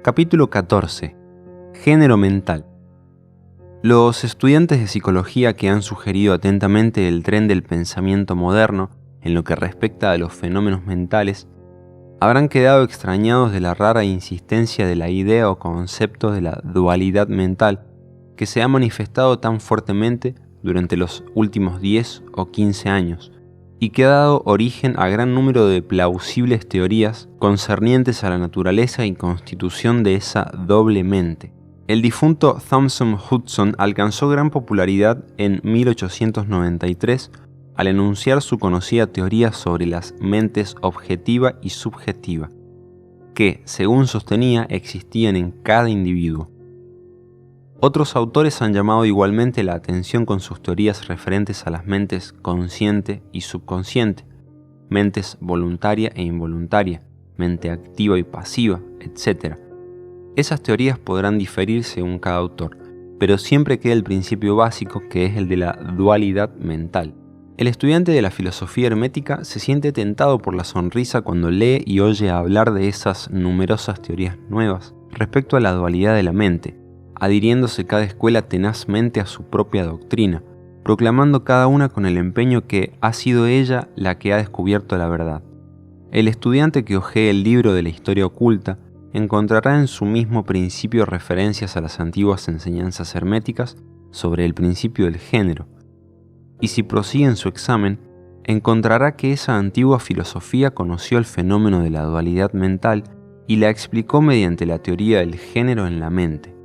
Capítulo 14. Género mental. Los estudiantes de psicología que han sugerido atentamente el tren del pensamiento moderno en lo que respecta a los fenómenos mentales habrán quedado extrañados de la rara insistencia de la idea o concepto de la dualidad mental que se ha manifestado tan fuertemente durante los últimos 10 o 15 años y que ha dado origen a gran número de plausibles teorías concernientes a la naturaleza y constitución de esa doble mente. El difunto Thomson Hudson alcanzó gran popularidad en 1893 al enunciar su conocida teoría sobre las mentes objetiva y subjetiva, que, según sostenía, existían en cada individuo. Otros autores han llamado igualmente la atención con sus teorías referentes a las mentes consciente y subconsciente, mentes voluntaria e involuntaria, mente activa y pasiva, etc. Esas teorías podrán diferir según cada autor, pero siempre queda el principio básico que es el de la dualidad mental. El estudiante de la filosofía hermética se siente tentado por la sonrisa cuando lee y oye hablar de esas numerosas teorías nuevas respecto a la dualidad de la mente, adhiriéndose cada escuela tenazmente a su propia doctrina, proclamando cada una con el empeño que ha sido ella la que ha descubierto la verdad. El estudiante que hojee el libro de la historia oculta encontrará en su mismo principio referencias a las antiguas enseñanzas herméticas sobre el principio del género, y si prosigue en su examen, encontrará que esa antigua filosofía conoció el fenómeno de la dualidad mental y la explicó mediante la teoría del género en la mente.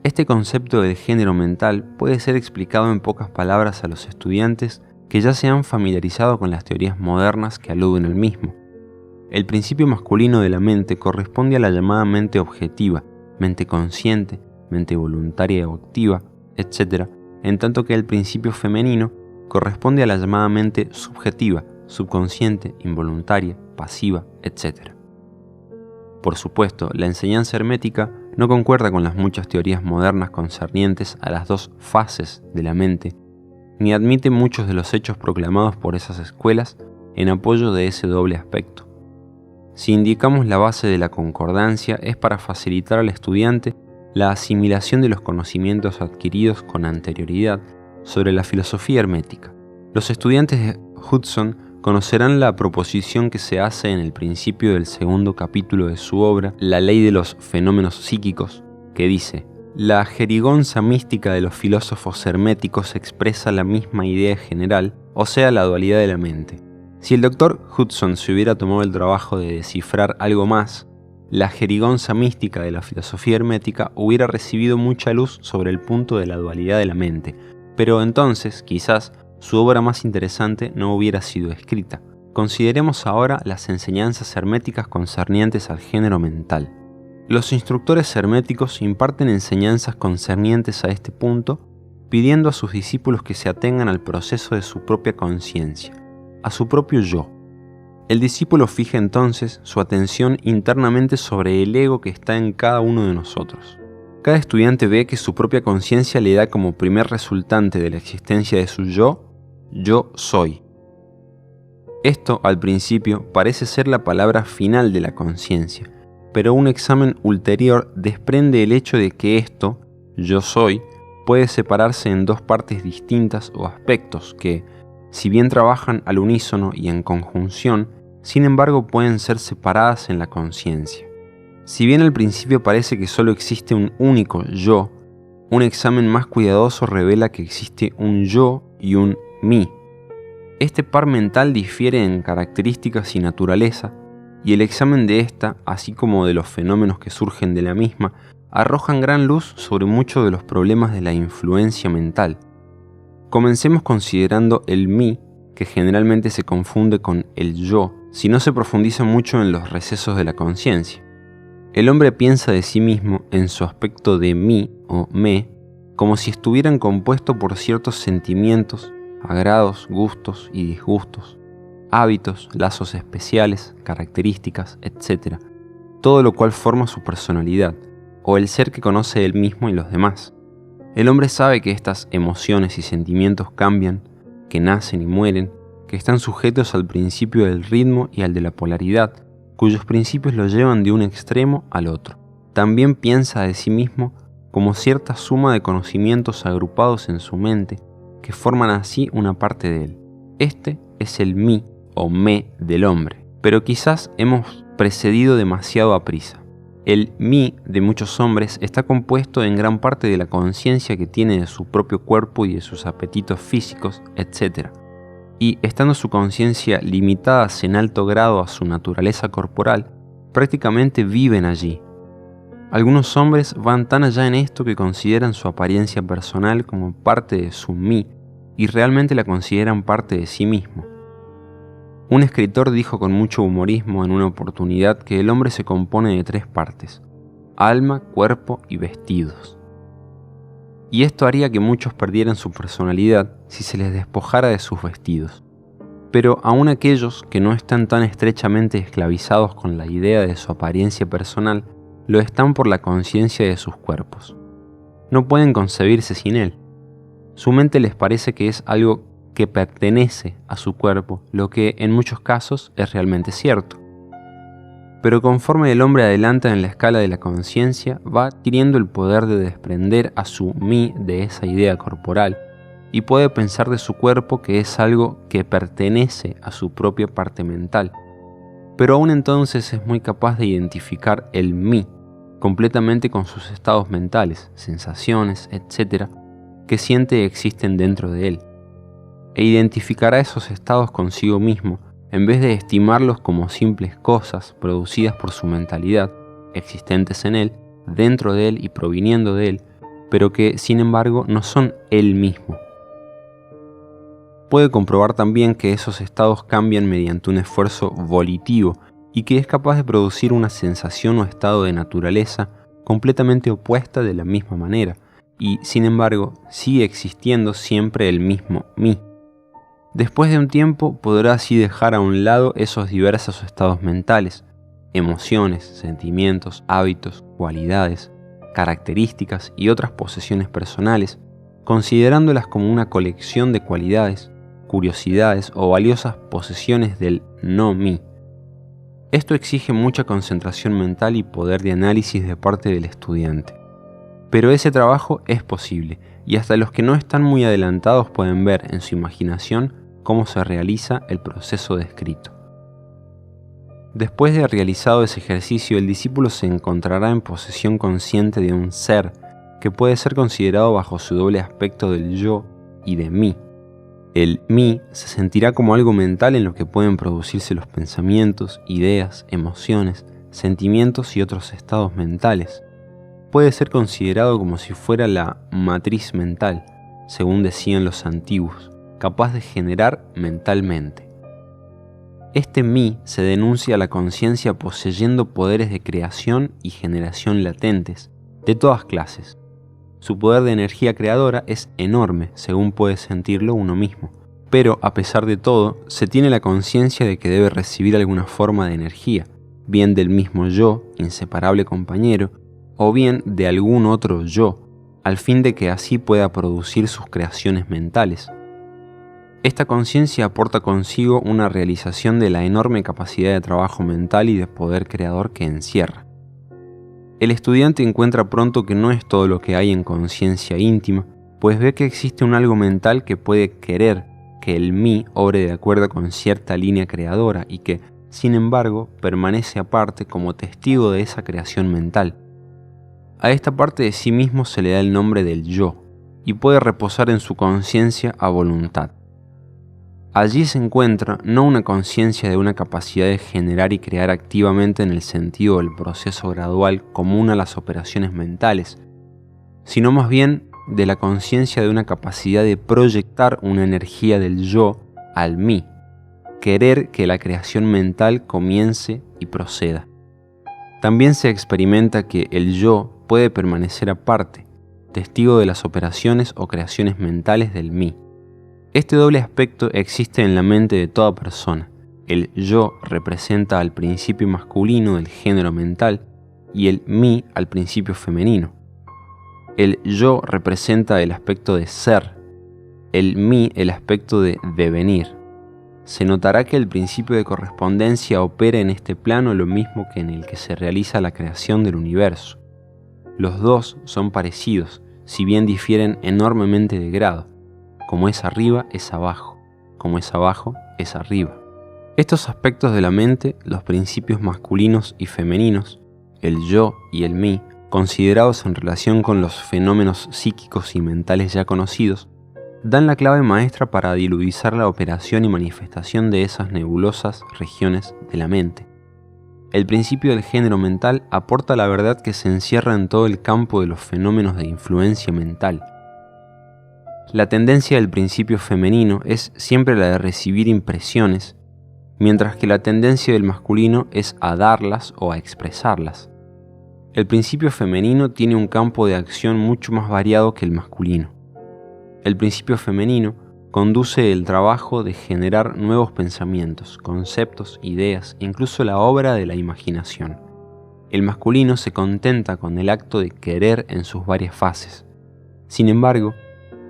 Este concepto del género mental puede ser explicado en pocas palabras a los estudiantes que ya se han familiarizado con las teorías modernas que aluden al mismo. El principio masculino de la mente corresponde a la llamada mente objetiva, mente consciente, mente voluntaria o activa, etc., en tanto que el principio femenino corresponde a la llamada mente subjetiva, subconsciente, involuntaria, pasiva, etc. Por supuesto, la enseñanza hermética no concuerda con las muchas teorías modernas concernientes a las dos fases de la mente, ni admite muchos de los hechos proclamados por esas escuelas en apoyo de ese doble aspecto. Si indicamos la base de la concordancia es para facilitar al estudiante la asimilación de los conocimientos adquiridos con anterioridad sobre la filosofía hermética. Los estudiantes de Hudson conocerán la proposición que se hace en el principio del segundo capítulo de su obra, La ley de los fenómenos psíquicos, que dice: la jerigonza mística de los filósofos herméticos expresa la misma idea general, o sea, la dualidad de la mente. Si el doctor Hudson se hubiera tomado el trabajo de descifrar algo más, la jerigonza mística de la filosofía hermética hubiera recibido mucha luz sobre el punto de la dualidad de la mente, pero entonces, quizás, su obra más interesante no hubiera sido escrita. Consideremos ahora las enseñanzas herméticas concernientes al género mental. Los instructores herméticos imparten enseñanzas concernientes a este punto, pidiendo a sus discípulos que se atengan al proceso de su propia conciencia, a su propio yo. El discípulo fija entonces su atención internamente sobre el ego que está en cada uno de nosotros. Cada estudiante ve que su propia conciencia le da como primer resultante de la existencia de su yo soy. Esto, al principio, parece ser la palabra final de la conciencia, pero un examen ulterior desprende el hecho de que esto, yo soy, puede separarse en dos partes distintas o aspectos que, si bien trabajan al unísono y en conjunción, sin embargo pueden ser separadas en la conciencia. Si bien al principio parece que solo existe un único yo, un examen más cuidadoso revela que existe un yo y un mí. Este par mental difiere en características y naturaleza, y el examen de esta, así como de los fenómenos que surgen de la misma, arrojan gran luz sobre muchos de los problemas de la influencia mental. Comencemos considerando el mí, que generalmente se confunde con el yo, si no se profundiza mucho en los recesos de la conciencia. El hombre piensa de sí mismo en su aspecto de mí o me, como si estuvieran compuestos por ciertos sentimientos, agrados, gustos y disgustos, hábitos, lazos especiales, características, etc., todo lo cual forma su personalidad, o el ser que conoce él mismo y los demás. El hombre sabe que estas emociones y sentimientos cambian, que nacen y mueren, que están sujetos al principio del ritmo y al de la polaridad, cuyos principios lo llevan de un extremo al otro. también piensa de sí mismo como cierta suma de conocimientos agrupados en su mente que forman así una parte de él. Este es el mí o me del hombre, pero quizás hemos precedido demasiado a prisa. El mí de muchos hombres está compuesto en gran parte de la conciencia que tiene de su propio cuerpo y de sus apetitos físicos, etc. Y estando su conciencia limitada en alto grado a su naturaleza corporal, prácticamente viven allí. Algunos hombres van tan allá en esto que consideran su apariencia personal como parte de su mí y realmente la consideran parte de sí mismo. Un escritor dijo con mucho humorismo en una oportunidad que el hombre se compone de 3 partes: alma, cuerpo y vestidos. Y esto haría que muchos perdieran su personalidad si se les despojara de sus vestidos. Pero aún aquellos que no están tan estrechamente esclavizados con la idea de su apariencia personal, lo están por la conciencia de sus cuerpos. No pueden concebirse sin él. Su mente les parece que es algo que pertenece a su cuerpo, lo que en muchos casos es realmente cierto. Pero conforme el hombre adelanta en la escala de la conciencia, va adquiriendo el poder de desprender a su mí de esa idea corporal y puede pensar de su cuerpo que es algo que pertenece a su propia parte mental. Pero aún entonces es muy capaz de identificar el mí completamente con sus estados mentales, sensaciones, etc., que siente existen dentro de él, e identificará esos estados consigo mismo en vez de estimarlos como simples cosas producidas por su mentalidad, existentes en él, dentro de él y proviniendo de él, pero que sin embargo no son él mismo. Puede comprobar también que esos estados cambian mediante un esfuerzo volitivo y que es capaz de producir una sensación o estado de naturaleza completamente opuesta de la misma manera, y sin embargo sigue existiendo siempre el mismo mí. Después de un tiempo podrá así dejar a un lado esos diversos estados mentales, emociones, sentimientos, hábitos, cualidades, características y otras posesiones personales, considerándolas como una colección de cualidades, curiosidades o valiosas posesiones del no mí. Esto exige mucha concentración mental y poder de análisis de parte del estudiante. Pero ese trabajo es posible, y hasta los que no están muy adelantados pueden ver en su imaginación cómo se realiza el proceso descrito. Después de realizado ese ejercicio, el discípulo se encontrará en posesión consciente de un ser que puede ser considerado bajo su doble aspecto del yo y de mí. El mí se sentirá como algo mental en lo que pueden producirse los pensamientos, ideas, emociones, sentimientos y otros estados mentales. Puede ser considerado como si fuera la matriz mental, según decían los antiguos, capaz de generar mentalmente. Este mí se denuncia a la conciencia poseyendo poderes de creación y generación latentes, de todas clases. Su poder de energía creadora es enorme, según puede sentirlo uno mismo, pero a pesar de todo, se tiene la conciencia de que debe recibir alguna forma de energía, bien del mismo yo, inseparable compañero, o bien de algún otro yo, al fin de que así pueda producir sus creaciones mentales. Esta conciencia aporta consigo una realización de la enorme capacidad de trabajo mental y de poder creador que encierra. El estudiante encuentra pronto que no es todo lo que hay en conciencia íntima, pues ve que existe un algo mental que puede querer que el mí obre de acuerdo con cierta línea creadora y que, sin embargo, permanece aparte como testigo de esa creación mental. A esta parte de sí mismo se le da el nombre del yo, y puede reposar en su conciencia a voluntad. Allí se encuentra no una conciencia de una capacidad de generar y crear activamente en el sentido del proceso gradual común a las operaciones mentales, sino más bien de la conciencia de una capacidad de proyectar una energía del yo al mí, querer que la creación mental comience y proceda. También se experimenta que el yo puede permanecer aparte, testigo de las operaciones o creaciones mentales del mí. Este doble aspecto existe en la mente de toda persona. El yo representa al principio masculino del género mental y el mí al principio femenino. El yo representa el aspecto de ser, el mí el aspecto de devenir. Se notará que el principio de correspondencia opera en este plano lo mismo que en el que se realiza la creación del universo. Los dos son parecidos, si bien difieren enormemente de grado. Como es arriba, es abajo. Como es abajo, es arriba. Estos aspectos de la mente, los principios masculinos y femeninos, el yo y el mí, considerados en relación con los fenómenos psíquicos y mentales ya conocidos, dan la clave maestra para dilucidar la operación y manifestación de esas nebulosas regiones de la mente. El principio del género mental aporta la verdad que se encierra en todo el campo de los fenómenos de influencia mental. La tendencia del principio femenino es siempre la de recibir impresiones, mientras que la tendencia del masculino es a darlas o a expresarlas. El principio femenino tiene un campo de acción mucho más variado que el masculino. El principio femenino conduce el trabajo de generar nuevos pensamientos, conceptos, ideas, incluso la obra de la imaginación. El masculino se contenta con el acto de querer en sus varias fases. Sin embargo,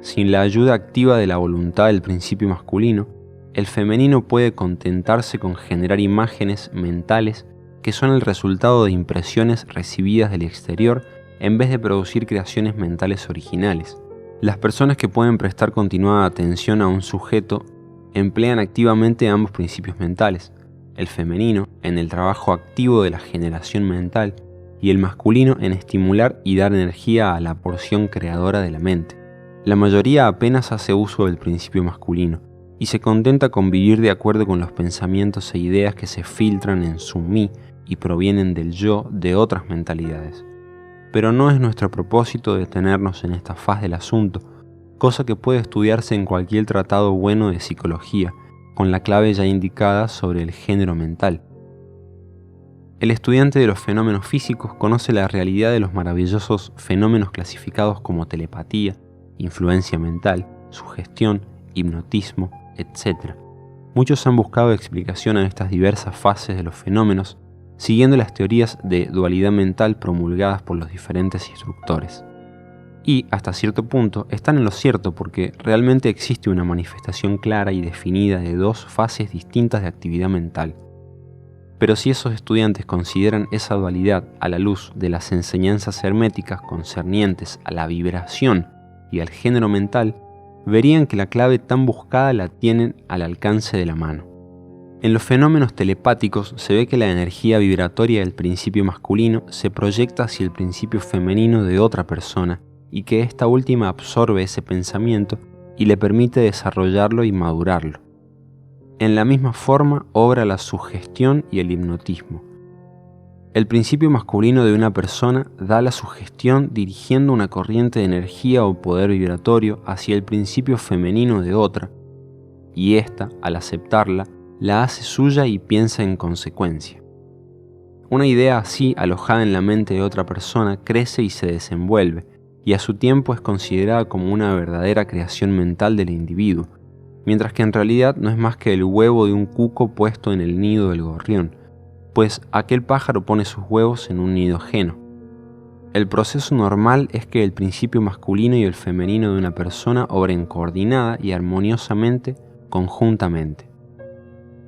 sin la ayuda activa de la voluntad del principio masculino, el femenino puede contentarse con generar imágenes mentales que son el resultado de impresiones recibidas del exterior en vez de producir creaciones mentales originales. Las personas que pueden prestar continuada atención a un sujeto emplean activamente ambos principios mentales, el femenino en el trabajo activo de la generación mental y el masculino en estimular y dar energía a la porción creadora de la mente. La mayoría apenas hace uso del principio masculino y se contenta con vivir de acuerdo con los pensamientos e ideas que se filtran en su mí y provienen del yo de otras mentalidades. Pero no es nuestro propósito detenernos en esta faz del asunto, cosa que puede estudiarse en cualquier tratado bueno de psicología, con la clave ya indicada sobre el género mental. El estudiante de los fenómenos físicos conoce la realidad de los maravillosos fenómenos clasificados como telepatía, influencia mental, sugestión, hipnotismo, etc. Muchos han buscado explicación a estas diversas fases de los fenómenos, siguiendo las teorías de dualidad mental promulgadas por los diferentes instructores. Y, hasta cierto punto, están en lo cierto porque realmente existe una manifestación clara y definida de dos fases distintas de actividad mental. Pero si esos estudiantes consideran esa dualidad a la luz de las enseñanzas herméticas concernientes a la vibración y al género mental, verían que la clave tan buscada la tienen al alcance de la mano. En los fenómenos telepáticos se ve que la energía vibratoria del principio masculino se proyecta hacia el principio femenino de otra persona y que esta última absorbe ese pensamiento y le permite desarrollarlo y madurarlo. En la misma forma obra la sugestión y el hipnotismo. El principio masculino de una persona da la sugestión dirigiendo una corriente de energía o poder vibratorio hacia el principio femenino de otra, y ésta, al aceptarla, la hace suya y piensa en consecuencia. Una idea así, alojada en la mente de otra persona, crece y se desenvuelve, y a su tiempo es considerada como una verdadera creación mental del individuo, mientras que en realidad no es más que el huevo de un cuco puesto en el nido del gorrión, pues aquel pájaro pone sus huevos en un nido ajeno. El proceso normal es que el principio masculino y el femenino de una persona obren coordinada y armoniosamente, conjuntamente.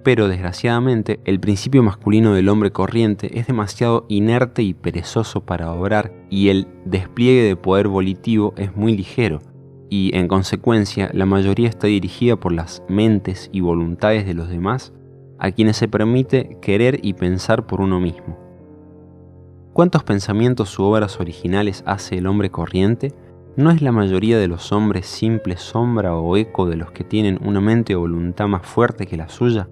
Pero desgraciadamente, el principio masculino del hombre corriente es demasiado inerte y perezoso para obrar y el despliegue de poder volitivo es muy ligero y, en consecuencia, la mayoría está dirigida por las mentes y voluntades de los demás a quienes se permite querer y pensar por uno mismo. ¿Cuántos pensamientos u obras originales hace el hombre corriente? ¿No es la mayoría de los hombres simple sombra o eco de los que tienen una mente o voluntad más fuerte que la suya?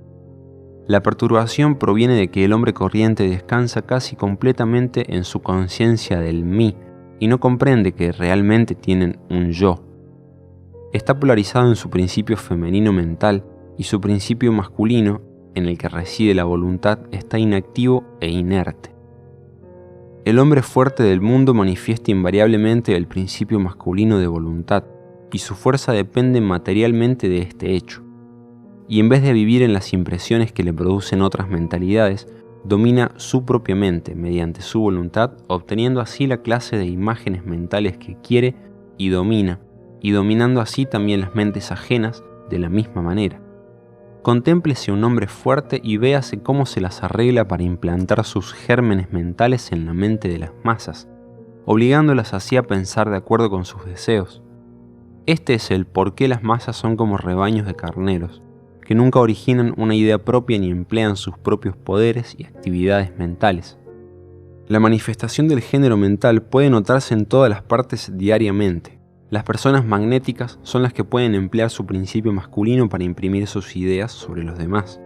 La perturbación proviene de que el hombre corriente descansa casi completamente en su conciencia del mí y no comprende que realmente tienen un yo. Está polarizado en su principio femenino mental y su principio masculino, en el que reside la voluntad, está inactivo e inerte. El hombre fuerte del mundo manifiesta invariablemente el principio masculino de voluntad y su fuerza depende materialmente de este hecho. Y en vez de vivir en las impresiones que le producen otras mentalidades, domina su propia mente mediante su voluntad, obteniendo así la clase de imágenes mentales que quiere y dominando así también las mentes ajenas de la misma manera. Contémplese un hombre fuerte y véase cómo se las arregla para implantar sus gérmenes mentales en la mente de las masas. obligándolas así a pensar de acuerdo con sus deseos. Este es el por qué las masas son como rebaños de carneros, que nunca originan una idea propia ni emplean sus propios poderes y actividades mentales. La manifestación del género mental puede notarse en todas las partes diariamente. Las personas magnéticas son las que pueden emplear su principio masculino para imprimir sus ideas sobre los demás.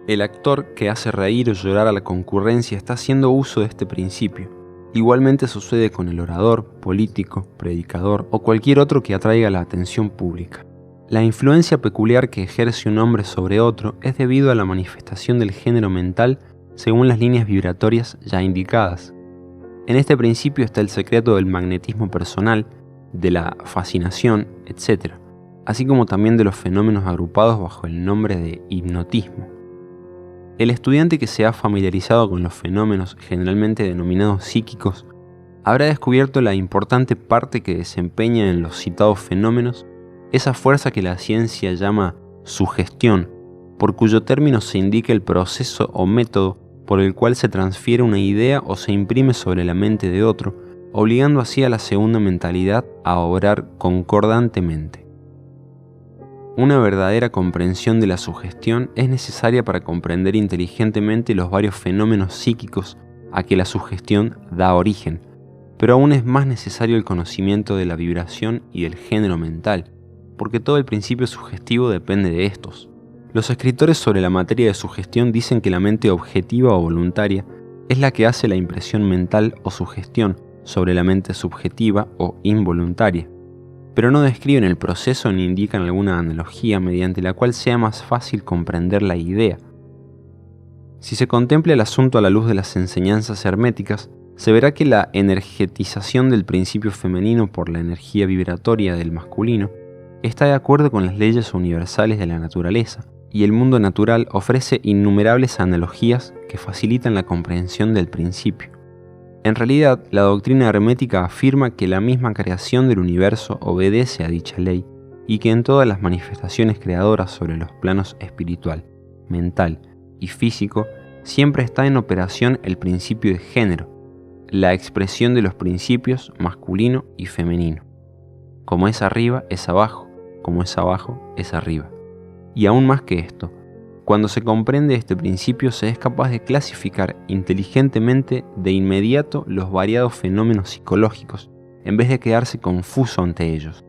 El actor que hace reír o llorar a la concurrencia está haciendo uso de este principio. Igualmente sucede con el orador, político, predicador o cualquier otro que atraiga la atención pública. La influencia peculiar que ejerce un hombre sobre otro es debido a la manifestación del género mental según las líneas vibratorias ya indicadas. En este principio está el secreto del magnetismo personal, de la fascinación, etc., así como también de los fenómenos agrupados bajo el nombre de hipnotismo. El estudiante que se ha familiarizado con los fenómenos generalmente denominados psíquicos habrá descubierto la importante parte que desempeña en los citados fenómenos esa fuerza que la ciencia llama sugestión, por cuyo término se indica el proceso o método por el cual se transfiere una idea o se imprime sobre la mente de otro, obligando así a la segunda mentalidad a obrar concordantemente. Una verdadera comprensión de la sugestión es necesaria para comprender inteligentemente los varios fenómenos psíquicos a que la sugestión da origen, pero aún es más necesario el conocimiento de la vibración y del género mental, porque todo el principio sugestivo depende de estos. Los escritores sobre la materia de sugestión dicen que la mente objetiva o voluntaria es la que hace la impresión mental o sugestión sobre la mente subjetiva o involuntaria, pero no describen el proceso ni indican alguna analogía mediante la cual sea más fácil comprender la idea. Si se contempla el asunto a la luz de las enseñanzas herméticas, se verá que la energetización del principio femenino por la energía vibratoria del masculino está de acuerdo con las leyes universales de la naturaleza, y el mundo natural ofrece innumerables analogías que facilitan la comprensión del principio. En realidad, la doctrina hermética afirma que la misma creación del universo obedece a dicha ley y que en todas las manifestaciones creadoras sobre los planos espiritual, mental y físico siempre está en operación el principio de género, la expresión de los principios masculino y femenino. Como es arriba, es abajo, como es abajo, es arriba. Y aún más que esto, cuando se comprende este principio se es capaz de clasificar inteligentemente de inmediato los variados fenómenos psicológicos, en vez de quedarse confuso ante ellos.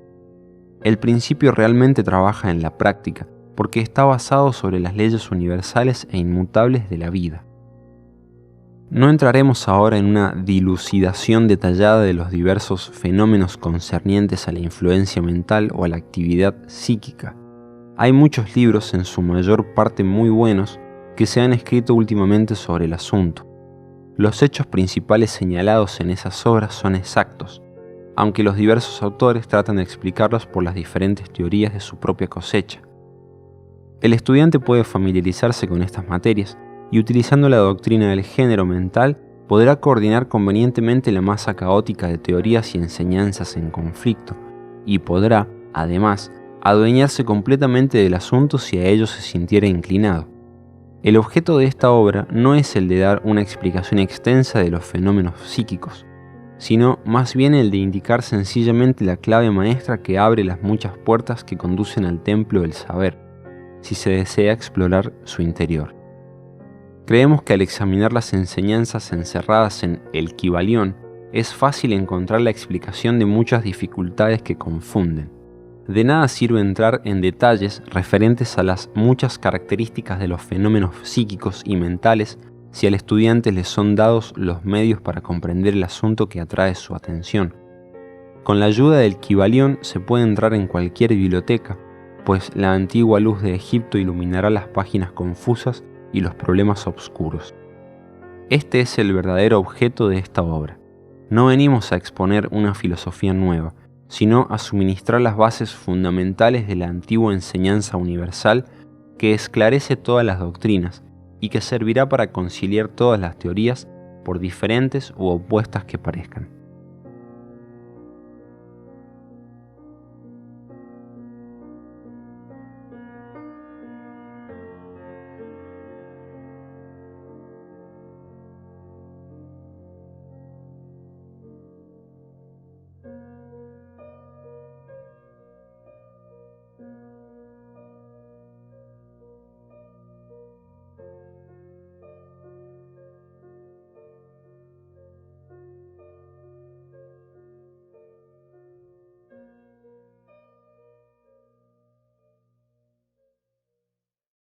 El principio realmente trabaja en la práctica, porque está basado sobre las leyes universales e inmutables de la vida. No entraremos ahora en una dilucidación detallada de los diversos fenómenos concernientes a la influencia mental o a la actividad psíquica. Hay muchos libros, en su mayor parte muy buenos, que se han escrito últimamente sobre el asunto. Los hechos principales señalados en esas obras son exactos, aunque los diversos autores tratan de explicarlos por las diferentes teorías de su propia cosecha. El estudiante puede familiarizarse con estas materias y utilizando la doctrina del género mental podrá coordinar convenientemente la masa caótica de teorías y enseñanzas en conflicto y podrá, además, adueñarse completamente del asunto si a ello se sintiera inclinado. El objeto de esta obra no es el de dar una explicación extensa de los fenómenos psíquicos, sino más bien el de indicar sencillamente la clave maestra que abre las muchas puertas que conducen al templo del saber, si se desea explorar su interior. Creemos que al examinar las enseñanzas encerradas en el Kybalión, es fácil encontrar la explicación de muchas dificultades que confunden. De nada sirve entrar en detalles referentes a las muchas características de los fenómenos psíquicos y mentales si al estudiante le son dados los medios para comprender el asunto que atrae su atención. Con la ayuda del Kybalión se puede entrar en cualquier biblioteca, pues la antigua luz de Egipto iluminará las páginas confusas y los problemas oscuros. Este es el verdadero objeto de esta obra. No venimos a exponer una filosofía nueva, sino a suministrar las bases fundamentales de la antigua enseñanza universal que esclarece todas las doctrinas y que servirá para conciliar todas las teorías, por diferentes u opuestas que parezcan.